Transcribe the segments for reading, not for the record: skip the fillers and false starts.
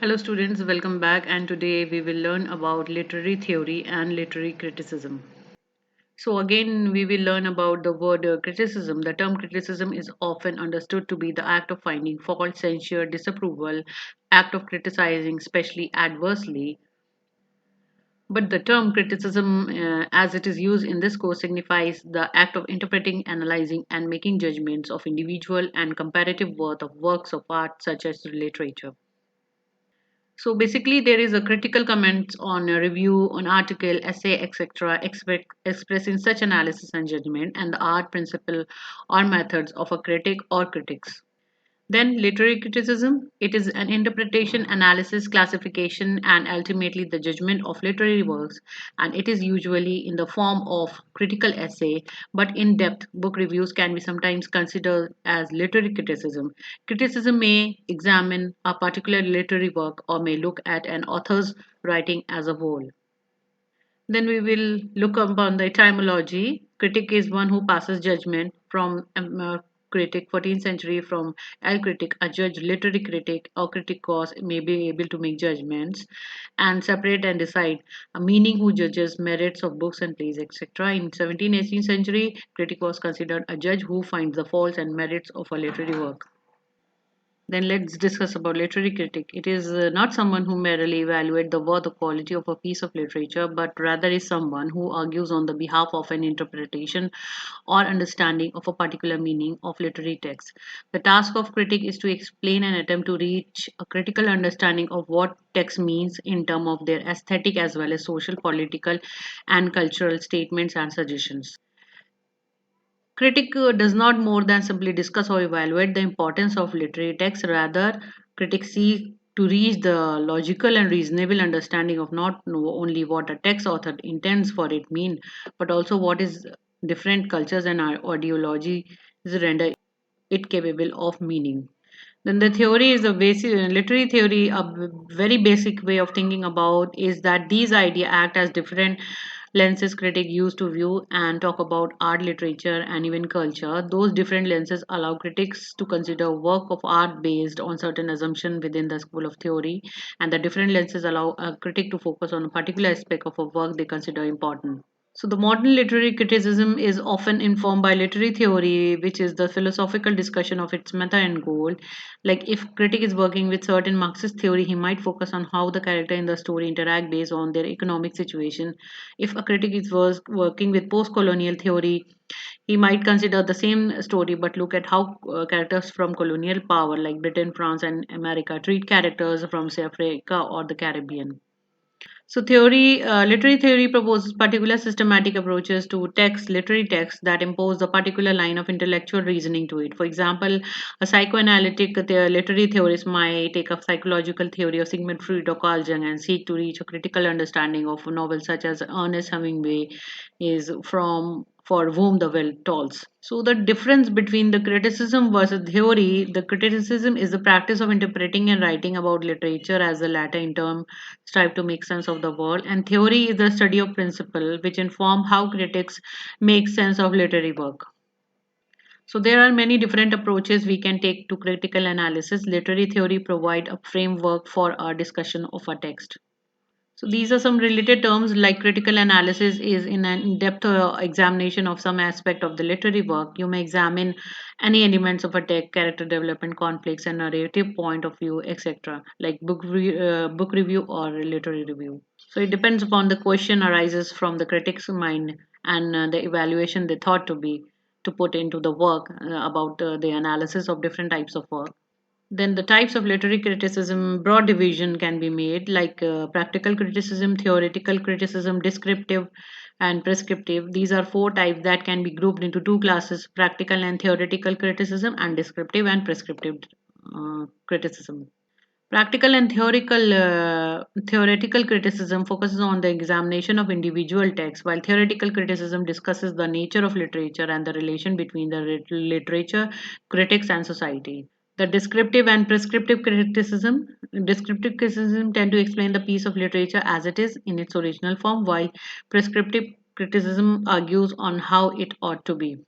Hello students, welcome back, and today we will learn about literary theory and literary criticism. So again we will learn about the word criticism. The term criticism is often understood to be the act of finding fault, censure, disapproval, act of criticizing, especially adversely. But the term criticism, as it is used in this course, signifies the act of interpreting, analyzing, and making judgments of individual and comparative worth of works of art such as literature. So basically, there is a critical comment on a review, on article, essay, etc., expressing such analysis and judgment and the art principle or methods of a critic or critics. Then literary criticism, it is an interpretation, analysis, classification, and ultimately the judgment of literary works, and it is usually in the form of critical essay, but in-depth book reviews can be sometimes considered as literary criticism. Criticism may examine a particular literary work or may look at an author's writing as a whole. Then we will look upon the etymology. Critic is one who passes judgment from critic, 14th century from al critic, a judge, literary critic or criticos may be able to make judgments and separate and decide a meaning who judges merits of books and plays, etc. In 17th, 18th century, critic was considered a judge who finds the faults and merits of a literary work. Then let's discuss about literary critic. It is not someone who merely evaluates the worth or quality of a piece of literature, but rather is someone who argues on the behalf of an interpretation or understanding of a particular meaning of literary text. The task of critic is to explain and attempt to reach a critical understanding of what text means in terms of their aesthetic as well as social, political, and cultural statements and suggestions. Critic does not more than simply discuss or evaluate the importance of literary text. Rather, critics seek to reach the logical and reasonable understanding of not only what a text author intends for it mean, but also what is different cultures and ideologies render it capable of meaning. Then the theory is a basic literary theory. Very basic way of thinking about is that these ideas act as different lenses critics use to view and talk about art, literature, and even culture. Those different lenses allow critics to consider work of art based on certain assumptions within the school of theory, and the different lenses allow a critic to focus on a particular aspect of a work they consider important. So, the modern literary criticism is often informed by literary theory, which is the philosophical discussion of its method and goal. Like, if critic is working with certain Marxist theory, he might focus on how the character in the story interact based on their economic situation. If a critic is working with post-colonial theory, he might consider the same story but look at how characters from colonial power, like Britain, France, and America, treat characters from, say, Africa or the Caribbean. So, literary theory proposes particular systematic approaches to text, literary text that impose a particular line of intellectual reasoning to it. For example, a psychoanalytic literary theorist might take a psychological theory of Sigmund Freud or Carl Jung and seek to reach a critical understanding of novels such as Ernest Hemingway is from for whom the world tolls. So the difference between the criticism versus theory, the criticism is the practice of interpreting and writing about literature as the latter in term strive to make sense of the world, and theory is the study of principle which inform how critics make sense of literary work. So there are many different approaches we can take to critical analysis. Literary theory provide a framework for our discussion of a text. So these are some related terms like critical analysis is in an in-depth examination of some aspect of the literary work. You may examine any elements of a text, character development, conflicts, and narrative point of view, etc., like book review or literary review. So it depends upon the question arises from the critic's mind and the evaluation they thought to be to put into the work about the analysis of different types of work. Then the types of literary criticism, broad division can be made like practical criticism, theoretical criticism, descriptive, and prescriptive. These are four types that can be grouped into two classes: practical and theoretical criticism, and descriptive and prescriptive criticism. Practical and theoretical criticism focuses on the examination of individual texts, while theoretical criticism discusses the nature of literature and the relation between the literature, critics, and society. The descriptive criticism tend to explain the piece of literature as it is in its original form, while prescriptive criticism argues on how it ought to be.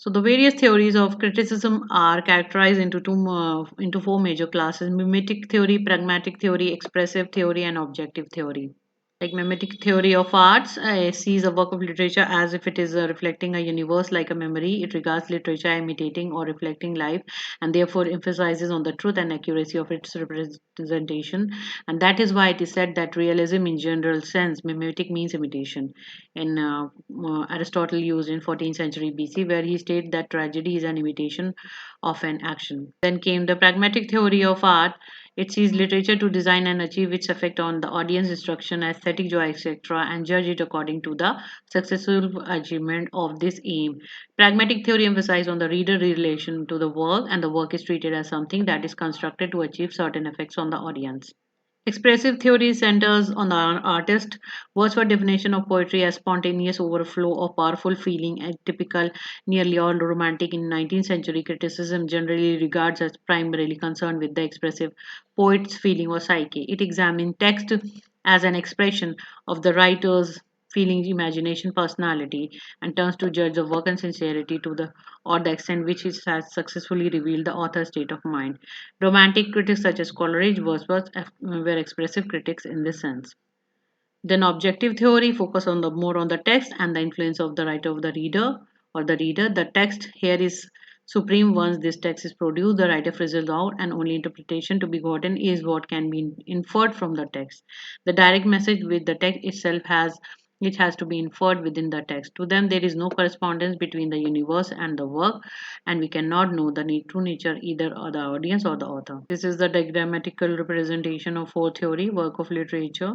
So the various theories of criticism are characterized into four major classes: mimetic theory, pragmatic theory, expressive theory, and objective theory. Like mimetic theory of arts sees a work of literature as if it is reflecting a universe like a memory. It regards literature imitating or reflecting life, and therefore emphasizes on the truth and accuracy of its representation. And that is why it is said that realism in general sense mimetic means imitation. In Aristotle used in 14th century BC, where he stated that tragedy is an imitation of an action. Then came the pragmatic theory of art. It sees literature to design and achieve its effect on the audience instruction, aesthetic joy, etc., and judge it according to the successful achievement of this aim. Pragmatic theory emphasizes on the reader relation to the work, and the work is treated as something that is constructed to achieve certain effects on the audience. Expressive theory centers on the artist. Words for definition of poetry as spontaneous overflow of powerful feeling, and typical, nearly all romantic in 19th century criticism generally regards as primarily concerned with the expressive poet's feeling or psyche. It examines text as an expression of the writer's feeling, imagination, personality, and turns to judge the work and sincerity to the or the extent which it has successfully revealed the author's state of mind. Romantic critics such as Coleridge, Wordsworth were expressive critics in this sense. Then objective theory focus on the more on the text and the influence of the writer of the reader or the reader. The text here is supreme. Once this text is produced, the writer fizzles out, and only interpretation to be gotten is what can be inferred from the text. The direct message with the text itself has which has to be inferred within the text. To them, there is no correspondence between the universe and the work, and we cannot know the true nature either of the audience or the author. This is the diagrammatical representation of four theory work of literature: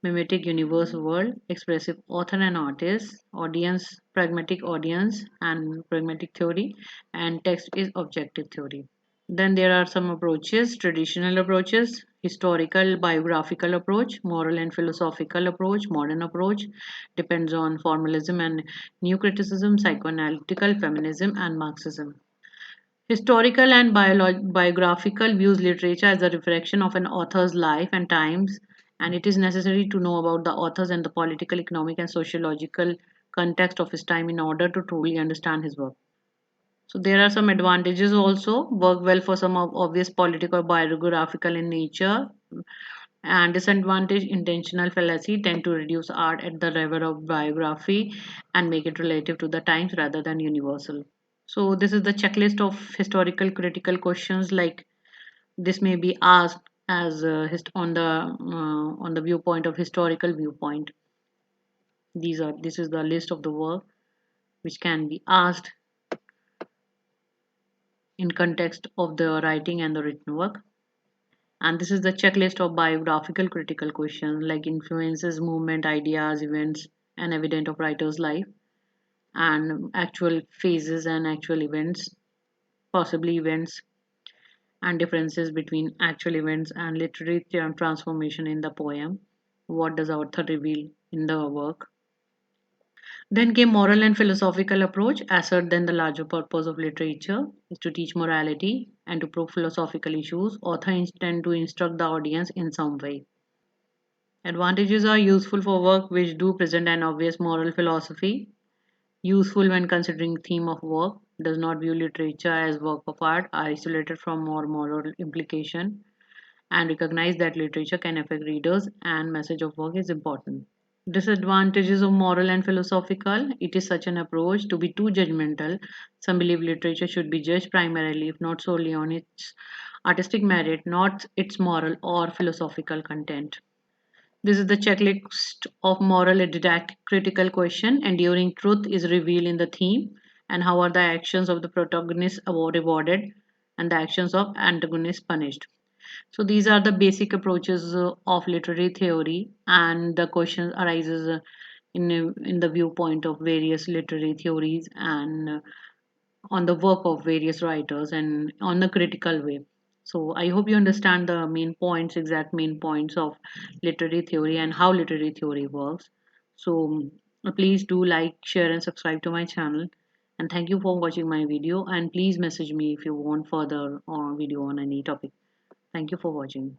mimetic universe world, expressive author and artist, audience, pragmatic audience, and pragmatic theory, and text is objective theory. Then there are some approaches: traditional approaches, historical biographical approach, moral and philosophical approach, modern approach, depends on formalism and new criticism, psychoanalytical feminism, and Marxism. Historical and biographical views literature as a reflection of an author's life and times, and it is necessary to know about the authors and the political, economic, and sociological context of his time in order to truly understand his work. So there are some advantages also. Work well for some of obvious political biographical in nature. And disadvantage intentional fallacy tend to reduce art at the level of biography and make it relative to the times rather than universal. So this is the checklist of historical critical questions. Like this may be asked as on the viewpoint of historical viewpoint. This is the list of the work which can be asked in context of the writing and the written work. And this is the checklist of biographical critical questions like influences, movement, ideas, events, and evident of writer's life, and actual phases and actual events, possibly events and differences between actual events and literary transformation in the poem. What does the author reveal in the work? Then came moral and philosophical approach, assert then the larger purpose of literature is to teach morality and to prove philosophical issues. Author intend to instruct the audience in some way. Advantages are useful for work which do present an obvious moral philosophy, useful when considering theme of work, does not view literature as work of art, are isolated from more moral implication, and recognize that literature can affect readers and message of work is important. Disadvantages of moral and philosophical. It is such an approach to be too judgmental. Some believe literature should be judged primarily, if not solely, on its artistic merit, not its moral or philosophical content. This is the checklist of moral and didactic critical question. Enduring truth is revealed in the theme, and how are the actions of the protagonist rewarded and the actions of antagonist punished. So these are the basic approaches of literary theory, and the question arises in the viewpoint of various literary theories and on the work of various writers and on a critical way. So I hope you understand the main points, exact main points of literary theory and how literary theory works. So please do like, share, and subscribe to my channel. And thank you for watching my video. And please message me if you want further video on any topic. Thank you for watching.